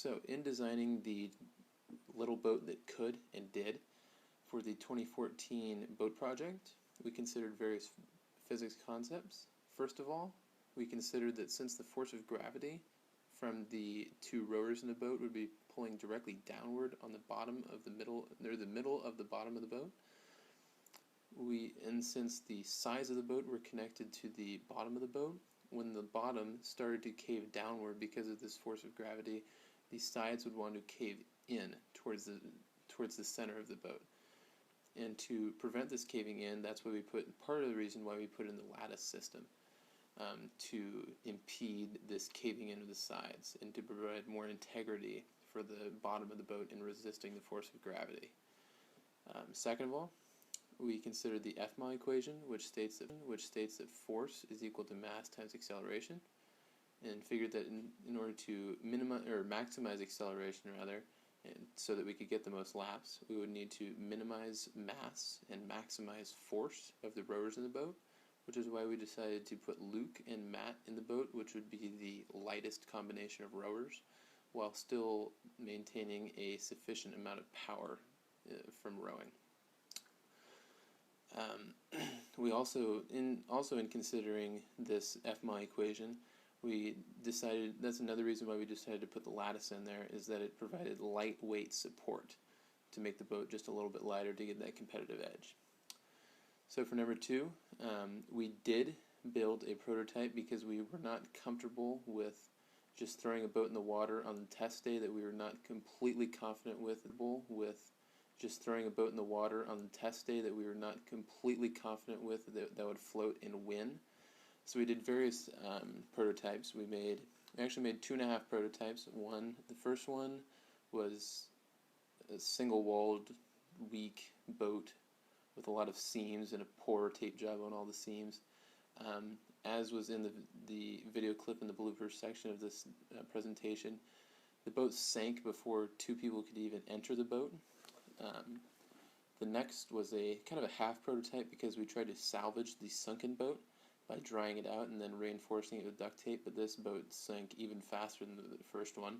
So in designing the little boat that could and did for the 2014 boat project, we considered various physics concepts. First of all, we considered that since the force of gravity from the two rowers in the boat would be pulling directly downward on the bottom of the middle of the bottom of the boat, and since the sides of the boat were connected to the bottom of the boat, when the bottom started to cave downward because of this force of gravity, the sides would want to cave in towards the center of the boat. And to prevent this caving in, that's why part of the reason why we put in the lattice system, to impede this caving into the sides and to provide more integrity for the bottom of the boat in resisting the force of gravity. Second of all, we considered the FMA equation, which states that force is equal to mass times acceleration, and figured that in order to maximize acceleration and so that we could get the most laps, we would need to minimize mass and maximize force of the rowers in the boat, which is why we decided to put Luke and Matt in the boat, which would be the lightest combination of rowers, while still maintaining a sufficient amount of power from rowing. We also in considering this FMA equation, we decided, that's another reason why we decided to put the lattice in there, is that it provided lightweight support to make the boat just a little bit lighter to get that competitive edge. So for number 2, we did build a prototype because we were not comfortable with just throwing a boat in the water on the test day that we were not completely confident with that would float and win. So we did various prototypes. We actually made 2.5 prototypes. The first one was a single-walled, weak boat with a lot of seams and a poor tape job on all the seams. As was in the video clip in the bloopers section of this presentation, the boat sank before 2 people could even enter the boat. The next was a kind of a half prototype because we tried to salvage the sunken boat by drying it out and then reinforcing it with duct tape, but this boat sank even faster than the first one.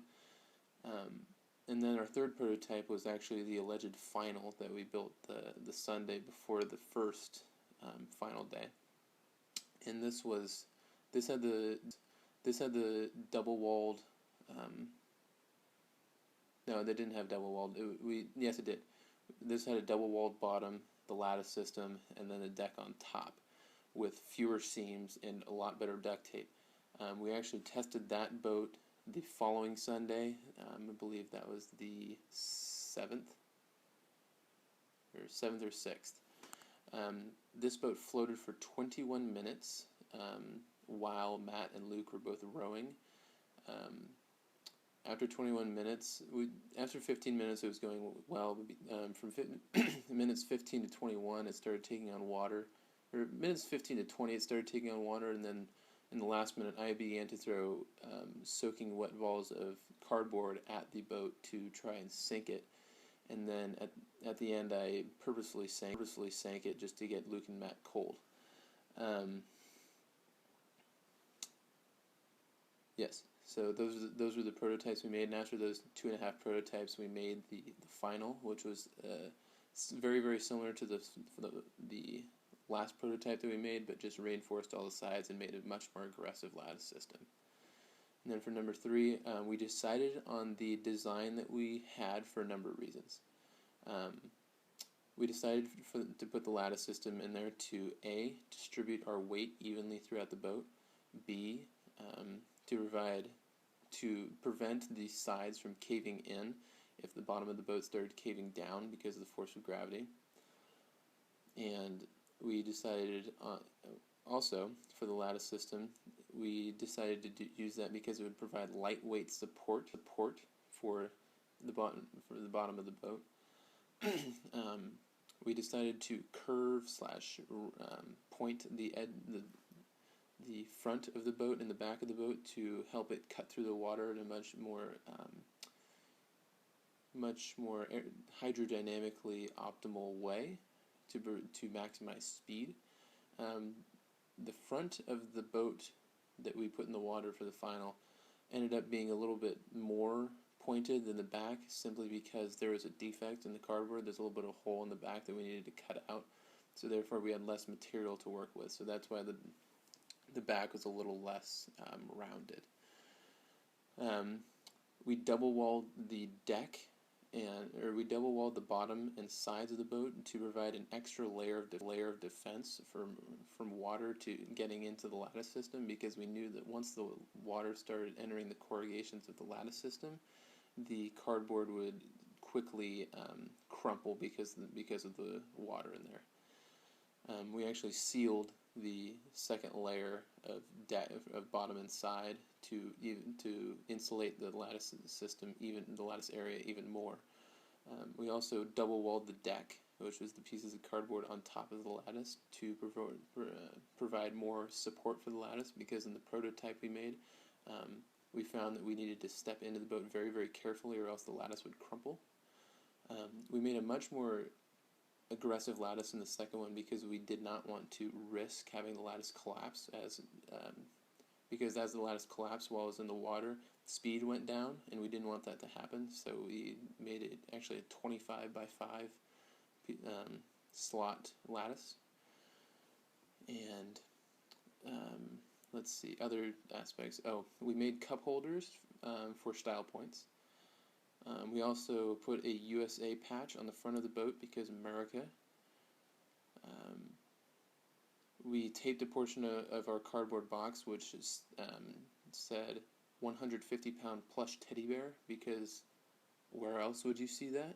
And then our third prototype was actually the alleged final that we built the Sunday before the first final day. And this had the double-walled. No, they didn't have double-walled. Yes, it did. This had a double-walled bottom, the lattice system, and then a deck on top with fewer seams and a lot better duct tape. We actually tested that boat the following Sunday. I believe that was the 7th or 6th. This boat floated for 21 minutes while Matt and Luke were both rowing. After 21 minutes, after 15 minutes it was going well. From minutes 15 to 21 it started taking on water. Or minutes 15 to 20 it started taking on water, and then in the last minute I began to throw soaking wet balls of cardboard at the boat to try and sink it. And then at the end I purposely sank it just to get Luke and Matt cold. Yes. So those were the prototypes we made, and after those 2.5 prototypes, we made the final, which was very, very similar to the last prototype that we made, but just reinforced all the sides and made a much more aggressive lattice system. And then for number 3, we decided on the design that we had for a number of reasons. We decided to put the lattice system in there to A, distribute our weight evenly throughout the boat, B, to prevent the sides from caving in if the bottom of the boat started caving down because of the force of gravity. And we decided also for the lattice system, we decided to use that because it would provide lightweight support for the bottom of the boat. We decided to curve / point the front of the boat and the back of the boat to help it cut through the water in a much more hydrodynamically optimal way to maximize speed. The front of the boat that we put in the water for the final ended up being a little bit more pointed than the back, simply because there was a defect in the cardboard. There's a little bit of a hole in the back that we needed to cut out, so therefore we had less material to work with. So that's why the back was a little less rounded. We double walled the deck, we double walled the bottom and sides of the boat to provide an extra layer of defense from water to getting into the lattice system, because we knew that once the water started entering the corrugations of the lattice system, the cardboard would quickly crumple because of the water in there. We actually sealed the second layer of bottom and side to insulate the lattice system, the lattice area, even more. We also double walled the deck, which was the pieces of cardboard on top of the lattice, to provide more support for the lattice, because in the prototype we made, we found that we needed to step into the boat very, very carefully, or else the lattice would crumple. We made a much more aggressive lattice in the second one, because we did not want to risk having the lattice collapse, because as the lattice collapsed while it was in the water, speed went down, and we didn't want that to happen. So we made it actually a 25 by 5 slot lattice. And let's see, other aspects. We made cup holders for style points. We also put a USA patch on the front of the boat, because America. We taped a portion of our cardboard box which said 150-pound plush teddy bear, because where else would you see that?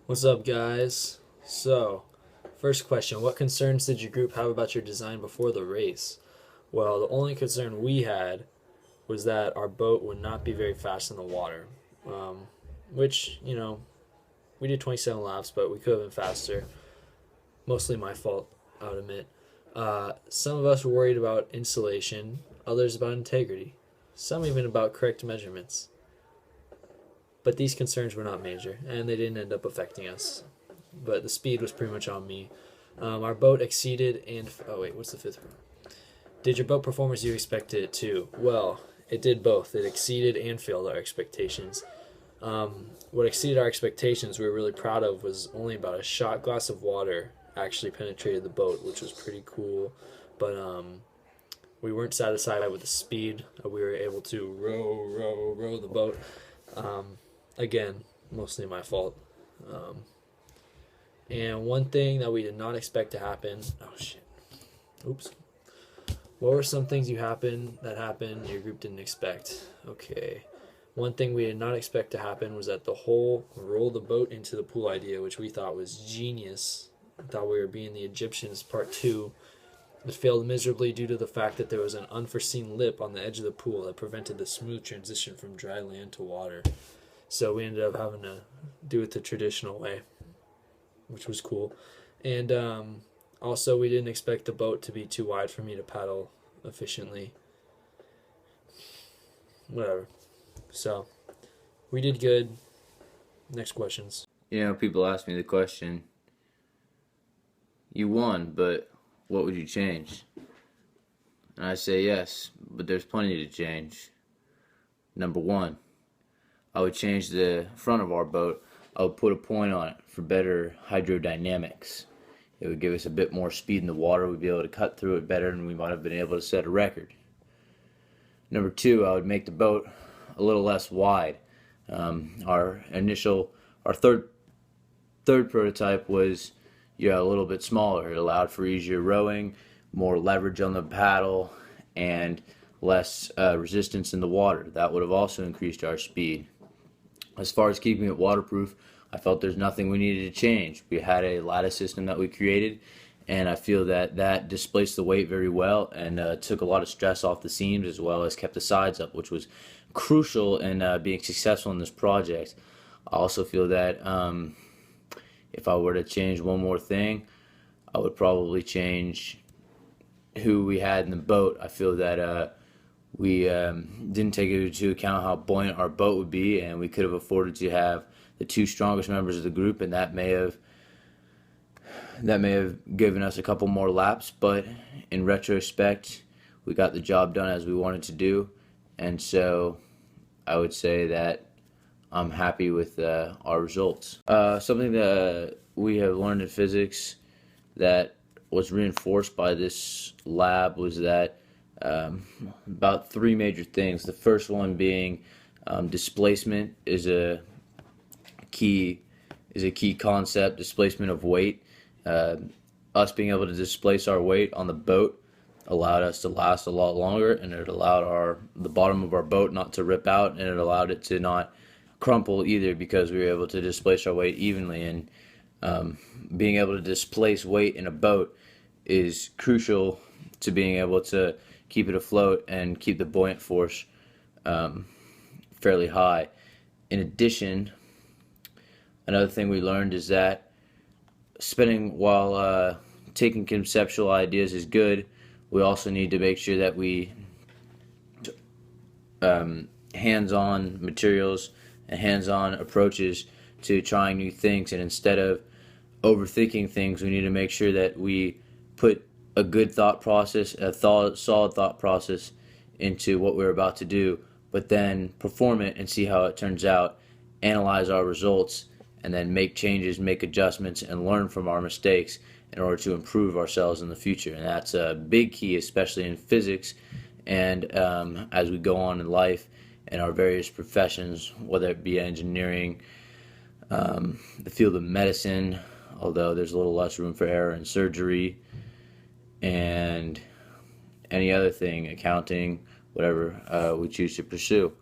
What's up, guys? So, first question, what concerns did your group have about your design before the race? Well, the only concern we had was that our boat would not be very fast in the water, which, we did 27 laps, but we could have been faster. Mostly my fault, I'll admit. Some of us were worried about insulation, others about integrity, some even about correct measurements. But these concerns were not major, and they didn't end up affecting us. But the speed was pretty much on me. Our boat exceeded and... what's the fifth one? Did your boat perform as you expected it to? Well, it did both. It exceeded and failed our expectations. What exceeded our expectations we were really proud of was only about a shot glass of water actually penetrated the boat, which was pretty cool. But we weren't satisfied with the speed. We were able to row the boat. Again, mostly my fault. And one thing that we did not expect to happen... Oops. What were some things that happened your group didn't expect? Okay. One thing we did not expect to happen was that the whole roll the boat into the pool idea, which we thought was genius. I thought we were being the Egyptians part 2. It failed miserably due to the fact that there was an unforeseen lip on the edge of the pool that prevented the smooth transition from dry land to water. So we ended up having to do it the traditional way, which was cool. And also, we didn't expect the boat to be too wide for me to paddle efficiently. Whatever. So, we did good. Next questions. People ask me the question, you won, but what would you change? And I say yes, but there's plenty to change. Number 1, I would change the front of our boat. I would put a point on it for better hydrodynamics. It would give us a bit more speed in the water. We'd be able to cut through it better, and we might have been able to set a record. Number 2, I would make the boat a little less wide. Our third prototype was a little bit smaller. It allowed for easier rowing, more leverage on the paddle, and less resistance in the water. That would have also increased our speed. As far as keeping it waterproof, I felt there's nothing we needed to change. We had a lattice system that we created, and I feel that displaced the weight very well and took a lot of stress off the seams, as well as kept the sides up, which was crucial in being successful in this project. I also feel that if I were to change one more thing, I would probably change who we had in the boat. I feel that we didn't take into account how buoyant our boat would be, and we could have afforded to have the 2 strongest members of the group, and that may have given us a couple more laps. But in retrospect, we got the job done as we wanted to do, and so I would say that I'm happy with our results. Something that we have learned in physics that was reinforced by this lab was that about three major things. The first one being displacement is a key concept. Displacement of weight. Us being able to displace our weight on the boat allowed us to last a lot longer, and it allowed the bottom of our boat not to rip out, and it allowed it to not crumple either, because we were able to displace our weight evenly. And being able to displace weight in a boat is crucial to being able to keep it afloat and keep the buoyant force fairly high. In addition, another thing we learned is that while taking conceptual ideas is good, we also need to make sure that we hands-on materials and hands-on approaches to trying new things, and instead of overthinking things, we need to make sure that we put a good thought process, solid thought process into what we're about to do, but then perform it and see how it turns out, analyze our results, and then make changes, make adjustments, and learn from our mistakes in order to improve ourselves in the future. And that's a big key, especially in physics, and as we go on in life in our various professions, whether it be engineering, the field of medicine, although there's a little less room for error in surgery, and any other thing, accounting, whatever we choose to pursue.